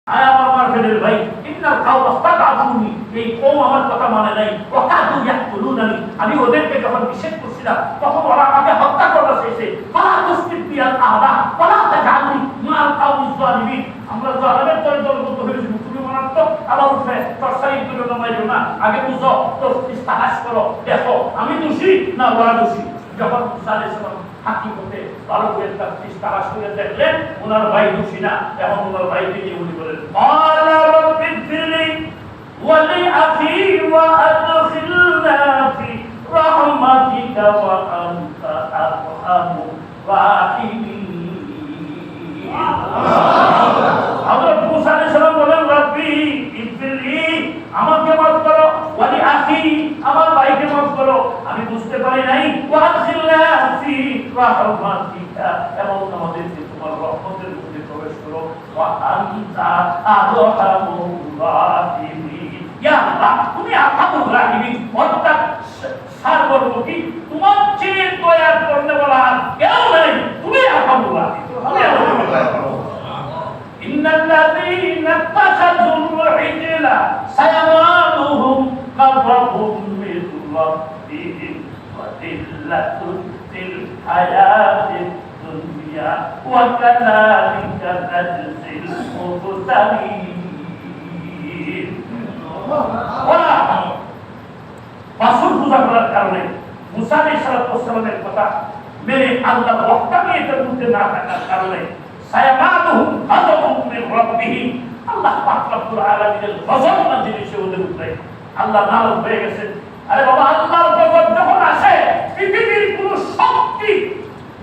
আয় আমার মারফেলের ভাই, ইন্নাল কাওমা ফাতাবুনি, এই কওম আমার কথা মানে নাই, ওয়াকাদু ইয়াকতুলুনানি, আমি ওদেরকে যখন নিষেধ করছিলাম তখন ওরা আমাকে হত্যা করতে চাইছে। ফালা তুসবিত বিয়াল আহদা ফালা তাজালনি মাল কাওমি যালিমিন, আমরা জালেমের দলবদ্ধ হয়েছি, তুমি মানাত্ম আবার উঠে তরসারি করে নামাইলো না, আগে বুঝো তো ইস্তাহাস করো, দেখো আমি দোষী না ওরা দোষী। যখন মুসা আলাইহিস সালাম হাকিকতে ভালো করে তাফসীর তালাশ করে দেখলেন ওনার ভাই দোষী না, এখন ওনার ভাইকে নিয়ে উনি বলেন ক্বালা রাব্বিগফিরলি ওয়া লিআখি ওয়া আদখিলনা ফি রাহমাতিকা ওয়া আনতা আরহামুর রাহিমিন। হযরত মুসা আলাইহিস সালাম বলেন রব্বি ইগফিরলি, আমাকে মাফ করো, ওয়া লিআখি, আমার ভাইকে মাফ করো, আমি বুঝতে পারি নাই, ওয়া আদখিলনা ফি রাহমাতিকা, এবং আমাদেরকে তোমার রহমতের মধ্যে প্রবেশ করো, ওয়া আনতা আরহামুর রাহিমিন। ইয়া আল্লাহ, তুমি আরহামুর রাহিমিন, অর্থাৎ সার্বভৌমী, তোমার চেয়ে দয়া করতে বলা আর কেউ নাই, তুমি আরহামুর রাহিমিন। ইন্নাল্লাযীনা ইত্তাখাযুল ইজলা সায়ানালুহুম গাদাবুম মির রাব্বিহিম ওয়া দিল্লাতুন ফিল হায়াতিদ দুনিয়া ওয়া কাযালিকা নাজজিল মুহতামিন। ওরা রাসূল পূজা করার কারণে মুসা আলাইহিস সালামের কথা মেনে আল্লাহ ওয়াহদানিয়তের মধ্যে না থাকার কারণে সায়ামাতুহুম গাদাবুম মির রাব্বিহিম, আল্লাহ পাক রব্বুল আলামিনের গজব নাযিল হয়েছে ওদের উপরে। আল্লাহ নারাজ হয়ে গেছেন। আরে বাবা, আল্লাহর গজব যখন আসে পৃথিবীর কোন শক্তি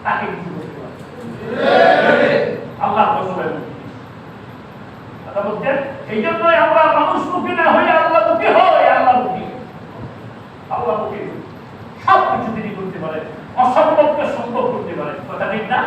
তাকে কিছু করতে পারে না। আল্লাহর গজবের কথা বলছেন, এই জন্যই আমরা মানুষমুখী না হয়ে আল্লাহমুখী হই। আল্লাহমুখী সব কিছু তিনি করতে পারেন, অসম্ভবকে সম্ভব করতে পারেন। কথা ঠিক না?